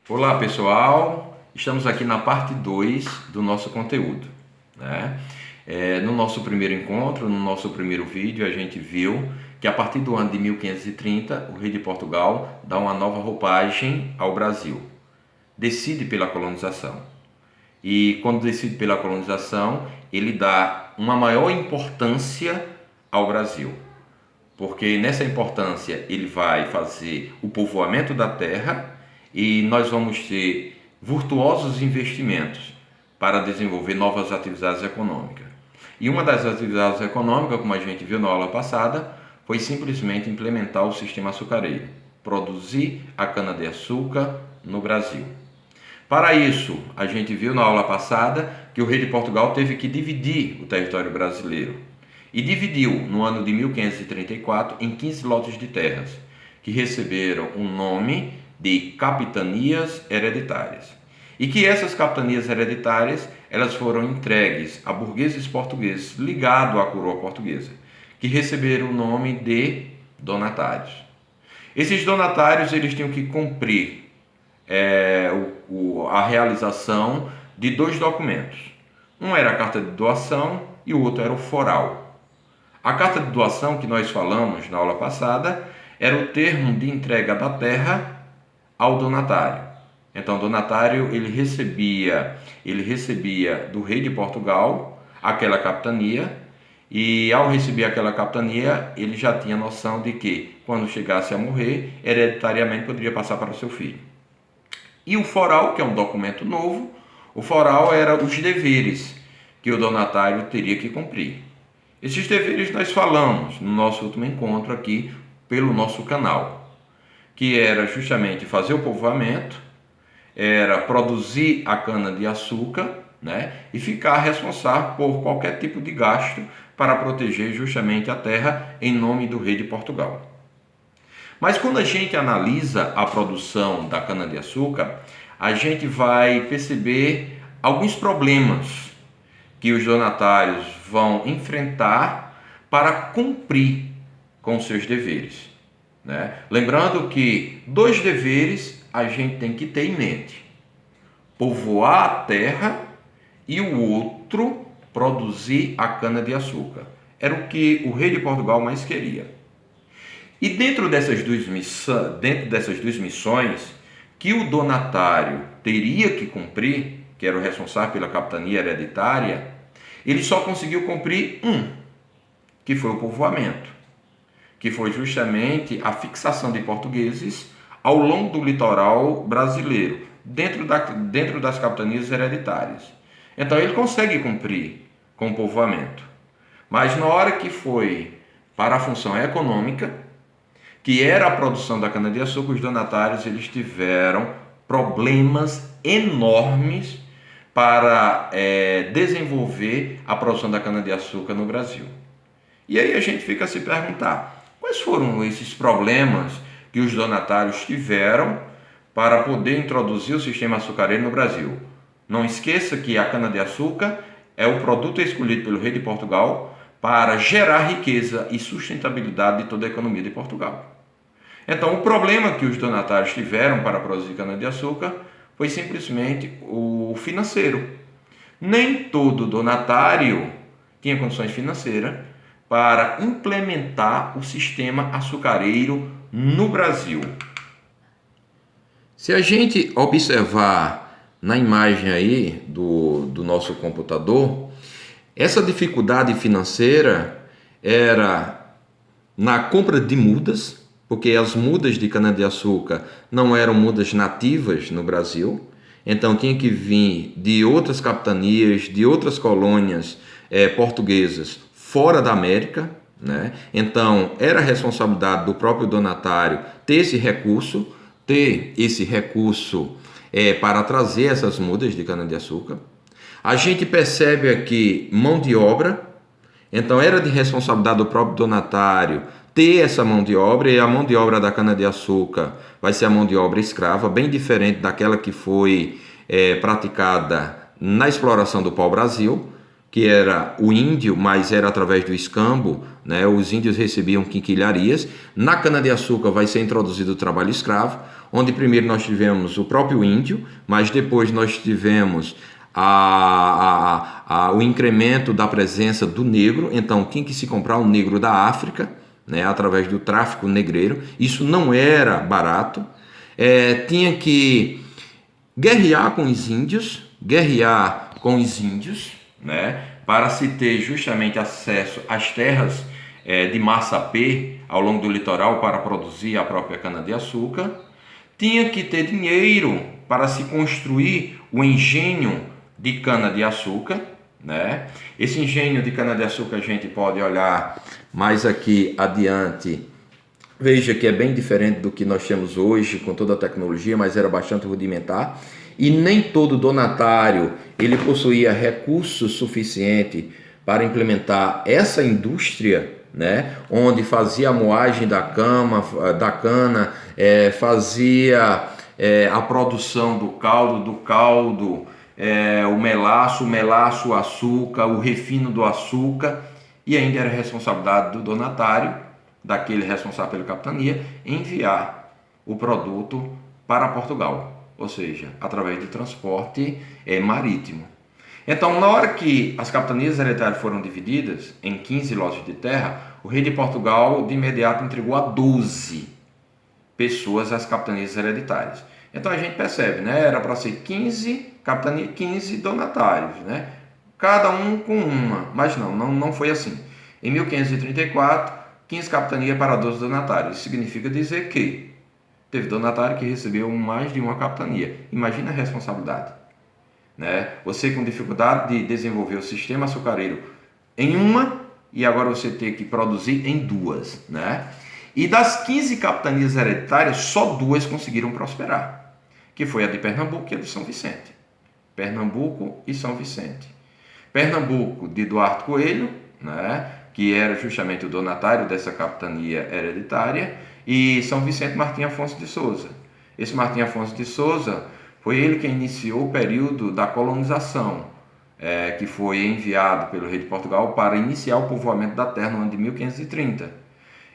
Olá pessoal, estamos aqui na parte 2 do nosso conteúdo, né? No nosso primeiro encontro, no nosso primeiro vídeo, a gente viu que a partir do ano de 1530 o rei de Portugal dá uma nova roupagem ao Brasil, decide pela colonização. E quando decide pela colonização, ele dá uma maior importância ao Brasil, porque nessa importância ele vai fazer o povoamento da terra e nós vamos ter virtuosos investimentos para desenvolver novas atividades econômicas. E uma das atividades econômicas, como a gente viu na aula passada, foi simplesmente implementar o sistema açucareiro, produzir a cana-de-açúcar no Brasil. Para isso, a gente viu na aula passada que o rei de Portugal teve que dividir o território brasileiro. E dividiu no ano de 1534 em 15 lotes de terras, que receberam o nome de capitanias hereditárias. E que essas capitanias hereditárias elas foram entregues a burgueses portugueses ligados à coroa portuguesa, que receberam o nome de donatários. Esses donatários eles tinham que cumprir a realização de dois documentos. Um era a carta de doação e o outro era o foral. A carta de doação que nós falamos na aula passada era o termo de entrega da terra ao donatário. Então, o donatário ele recebia do rei de Portugal aquela capitania, e ao receber aquela capitania, ele já tinha noção de que, quando chegasse a morrer, hereditariamente poderia passar para o seu filho. E o foral, que é um documento novo, o foral era os deveres que o donatário teria que cumprir. Esses deveres nós falamos no nosso último encontro aqui pelo nosso canal, que era justamente fazer o povoamento, era produzir a cana-de-açúcar, né, e ficar responsável por qualquer tipo de gasto para proteger justamente a terra em nome do rei de Portugal. Mas quando a gente analisa a produção da cana-de-açúcar, a gente vai perceber alguns problemas que os donatários vão enfrentar para cumprir com seus deveres, né? Lembrando que dois deveres a gente tem que ter em mente: povoar a terra e o outro, produzir a cana-de-açúcar. Era o que o rei de Portugal mais queria. E dentro dessas duas missões que o donatário teria que cumprir, que era o responsável pela capitania hereditária, ele só conseguiu cumprir que foi o povoamento, que foi justamente a fixação de portugueses ao longo do litoral brasileiro, dentro das capitanias hereditárias. Então ele consegue cumprir com o povoamento. Mas na hora que foi para a função econômica, que era a produção da cana-de-açúcar, os donatários eles tiveram problemas enormes para desenvolver a produção da cana-de-açúcar no Brasil. E aí a gente fica a se perguntar, quais foram esses problemas que os donatários tiveram para poder introduzir o sistema açucareiro no Brasil? Não esqueça que a cana-de-açúcar é o produto escolhido pelo rei de Portugal para gerar riqueza e sustentabilidade de toda a economia de Portugal. Então, o problema que os donatários tiveram para produzir cana-de-açúcar foi simplesmente o financeiro. Nem todo donatário tinha condições financeiras para implementar o sistema açucareiro no Brasil. Se a gente observar na imagem aí do nosso computador, essa dificuldade financeira era na compra de mudas, porque as mudas de cana-de-açúcar não eram mudas nativas no Brasil, então tinha que vir de outras capitanias, de outras colônias portuguesas fora da América, né? Então era responsabilidade do próprio donatário ter esse recurso para trazer essas mudas de cana-de-açúcar. A gente percebe aqui mão de obra, então era de responsabilidade do próprio donatário ter essa mão de obra, e a mão de obra da cana-de-açúcar vai ser a mão de obra escrava, bem diferente daquela que foi praticada na exploração do pau-brasil, que era o índio, mas era através do escambo né? Os índios recebiam quinquilharias. Na cana-de-açúcar vai ser introduzido o trabalho escravo, onde primeiro nós tivemos o próprio índio, mas depois nós tivemos o incremento da presença do negro. Então tinha que se comprar um negro da África, né, através do tráfico negreiro. Isso não era barato. Tinha que guerrear com os índios, né, para se ter justamente acesso às terras de massapê ao longo do litoral para produzir a própria cana-de-açúcar. Tinha que ter dinheiro para se construir o engenho de cana-de-açúcar, né? Esse engenho de cana-de-açúcar a gente pode olhar mais aqui adiante. Veja que é bem diferente do que nós temos hoje com toda a tecnologia, mas era bastante rudimentar. E nem todo donatário ele possuía recursos suficientes para implementar essa indústria, né, onde fazia a moagem da cana, fazia a produção do caldo, o melaço, o açúcar, o refino do açúcar, e ainda era responsabilidade do donatário, daquele responsável pela capitania, enviar o produto para Portugal, ou seja, através de transporte marítimo. Então, na hora que as capitanias hereditárias foram divididas em 15 lotes de terra, o rei de Portugal de imediato entregou a 12 pessoas as capitanias hereditárias. Então a gente percebe, né? Era para ser 15 capitanias, 15 donatários, né? Cada um com uma, mas não foi assim. Em 1534, 15 capitanias para 12 donatários. Isso significa dizer que teve donatário que recebeu mais de uma capitania. Imagina a responsabilidade, né? Você com dificuldade de desenvolver o sistema açucareiro em uma, e agora você ter que produzir em duas, né? E das 15 capitanias hereditárias, só duas conseguiram prosperar, que foi a de Pernambuco e a de São Vicente. Pernambuco e São Vicente. Pernambuco, de Duarte Coelho, né, que era justamente o donatário dessa capitania hereditária, e São Vicente, Martim Afonso de Souza. Esse Martim Afonso de Souza foi ele que iniciou o período da colonização, que foi enviado pelo rei de Portugal para iniciar o povoamento da terra no ano de 1530.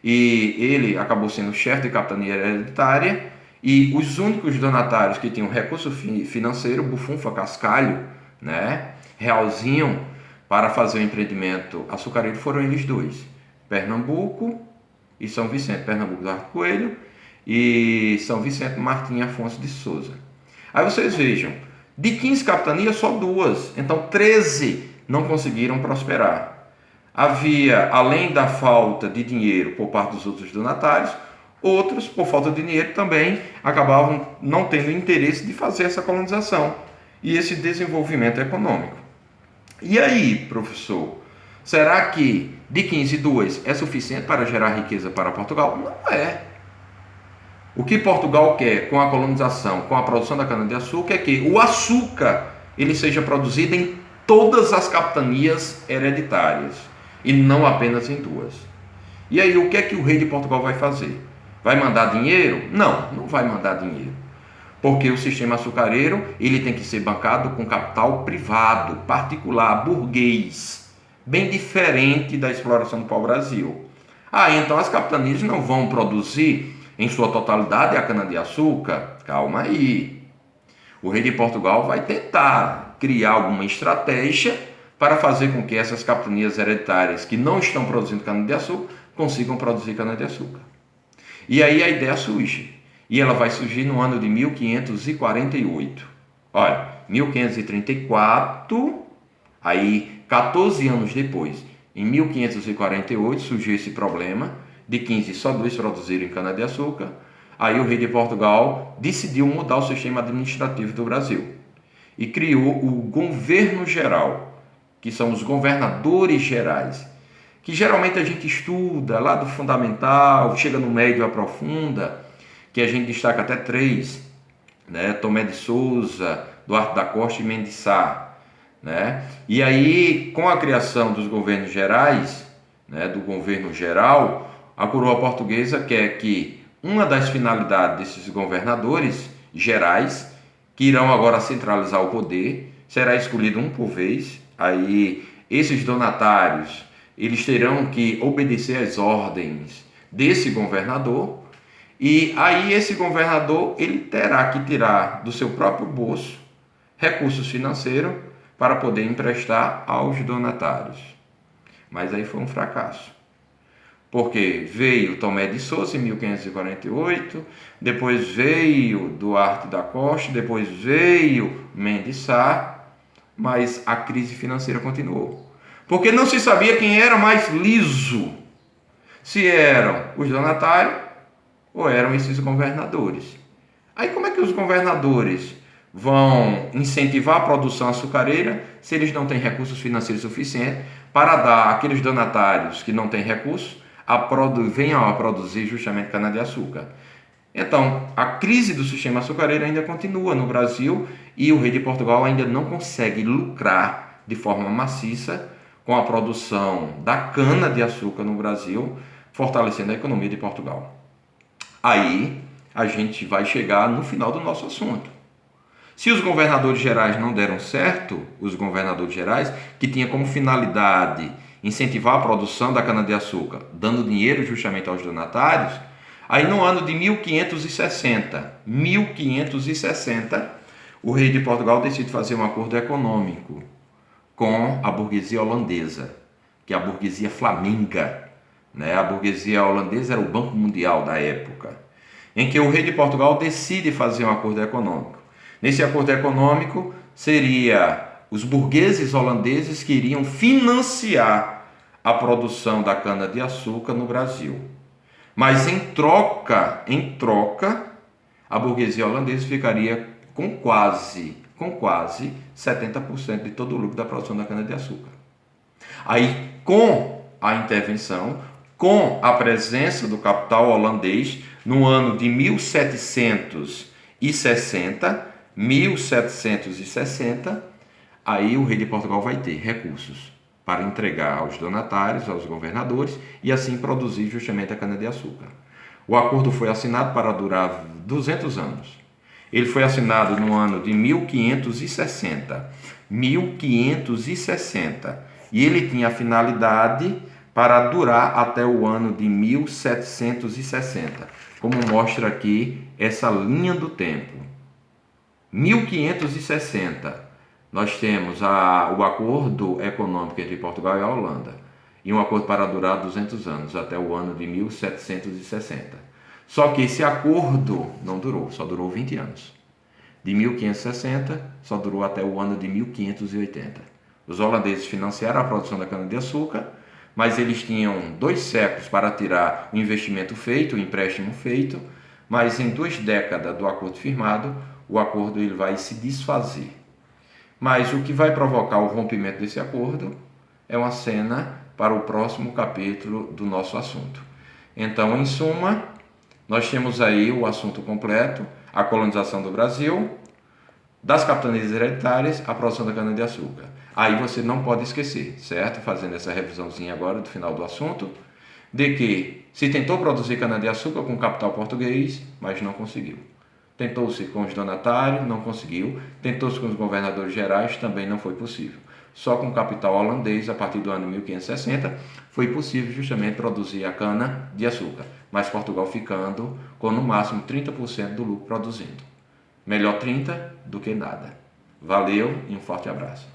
E ele acabou sendo chefe de capitania hereditária, e os únicos donatários que tinham recurso financeiro, Bufunfa, Cascalho, né, Realzinho, para fazer o empreendimento açucareiro, foram eles dois, Pernambuco e São Vicente. Pernambuco, Duarte Coelho, e São Vicente, Martim Afonso de Souza. Aí vocês vejam, de 15 capitanias, só duas, então 13 não conseguiram prosperar. Havia, além da falta de dinheiro por parte dos outros donatários, outros, por falta de dinheiro, também acabavam não tendo interesse de fazer essa colonização e esse desenvolvimento econômico. E aí, professor, será que de 15, 2 é suficiente para gerar riqueza para Portugal? Não é. O que Portugal quer com a colonização, com a produção da cana-de-açúcar, é que o açúcar ele seja produzido em todas as capitanias hereditárias e não apenas em duas. E aí, o que é que o rei de Portugal vai fazer? Vai mandar dinheiro? Não vai mandar dinheiro. Porque o sistema açucareiro ele tem que ser bancado com capital privado, particular, burguês, bem diferente da exploração do pau-brasil. Então as capitanias não vão produzir em sua totalidade a cana-de-açúcar? Calma aí. O rei de Portugal vai tentar criar alguma estratégia para fazer com que essas capitanias hereditárias que não estão produzindo cana-de-açúcar consigam produzir cana-de-açúcar. E aí a ideia surge. E ela vai surgir no ano de 1548. Olha, 1534, aí 14 anos depois, em 1548, surgiu esse problema de 15 só 2 produzirem cana-de-açúcar. Aí o rei de Portugal decidiu mudar o sistema administrativo do Brasil e criou o governo geral, que são os governadores gerais, que geralmente a gente estuda lá do fundamental, chega no médio e aprofunda, que a gente destaca até 3, né? Tomé de Souza, Duarte da Costa e Mendes Sá, né? E aí, com a criação dos governos gerais, né, do governo geral, a coroa portuguesa quer que uma das finalidades desses governadores gerais, que irão agora centralizar o poder, será escolhido um por vez. Aí esses donatários eles terão que obedecer às ordens desse governador, e aí esse governador ele terá que tirar do seu próprio bolso recursos financeiros para poder emprestar aos donatários. Mas aí foi um fracasso, porque veio Tomé de Souza em 1548, depois veio Duarte da Costa, depois veio Mendes Sá, mas a crise financeira continuou, porque não se sabia quem era mais liso, se eram os donatários ou eram esses governadores. Aí como é que os governadores vão incentivar a produção açucareira se eles não têm recursos financeiros suficientes para dar àqueles donatários que não têm recursos venham a produzir justamente cana-de-açúcar? Então, a crise do sistema açucareiro ainda continua no Brasil e o rei de Portugal ainda não consegue lucrar de forma maciça com a produção da cana-de-açúcar no Brasil, fortalecendo a economia de Portugal. Aí a gente vai chegar no final do nosso assunto. Se os governadores gerais não deram certo, os governadores gerais, que tinha como finalidade incentivar a produção da cana-de-açúcar, dando dinheiro justamente aos donatários, aí no ano de 1560, o rei de Portugal decide fazer um acordo econômico com a burguesia holandesa, que é a burguesia flamenga, né? A burguesia holandesa era o Banco Mundial da época, em que o rei de Portugal decide fazer um acordo econômico. Nesse acordo econômico, seria os burgueses holandeses que iriam financiar a produção da cana-de-açúcar no Brasil. Mas em troca, a burguesia holandesa ficaria com quase 70% de todo o lucro da produção da cana-de-açúcar. Aí, com a intervenção, com a presença do capital holandês, no ano de 1760, aí o rei de Portugal vai ter recursos para entregar aos donatários, aos governadores, e assim produzir justamente a cana-de-açúcar. O acordo foi assinado para durar 200 anos. Ele foi assinado no ano de 1560, e ele tinha a finalidade para durar até o ano de 1760, como mostra aqui essa linha do tempo. 1560, nós temos o acordo econômico entre Portugal e a Holanda, e um acordo para durar 200 anos, até o ano de 1760. Só que esse acordo não durou, só durou 20 anos. De 1560, só durou até o ano de 1580. Os holandeses financiaram a produção da cana-de-açúcar, mas eles tinham 2 séculos para tirar o investimento feito, o empréstimo feito, mas em 2 décadas do acordo firmado, o acordo ele vai se desfazer. Mas o que vai provocar o rompimento desse acordo é uma cena para o próximo capítulo do nosso assunto. Então, em suma, nós temos aí o assunto completo: a colonização do Brasil, das capitanias hereditárias, a produção da cana-de-açúcar. Aí você não pode esquecer, certo? Fazendo essa revisãozinha agora do final do assunto, de que se tentou produzir cana-de-açúcar com capital português, mas não conseguiu. Tentou-se com os donatários, não conseguiu. Tentou-se com os governadores gerais, também não foi possível. Só com o capital holandês, a partir do ano 1560, foi possível justamente produzir a cana-de-açúcar, mas Portugal ficando com no máximo 30% do lucro produzindo. Melhor 30 do que nada. Valeu e um forte abraço.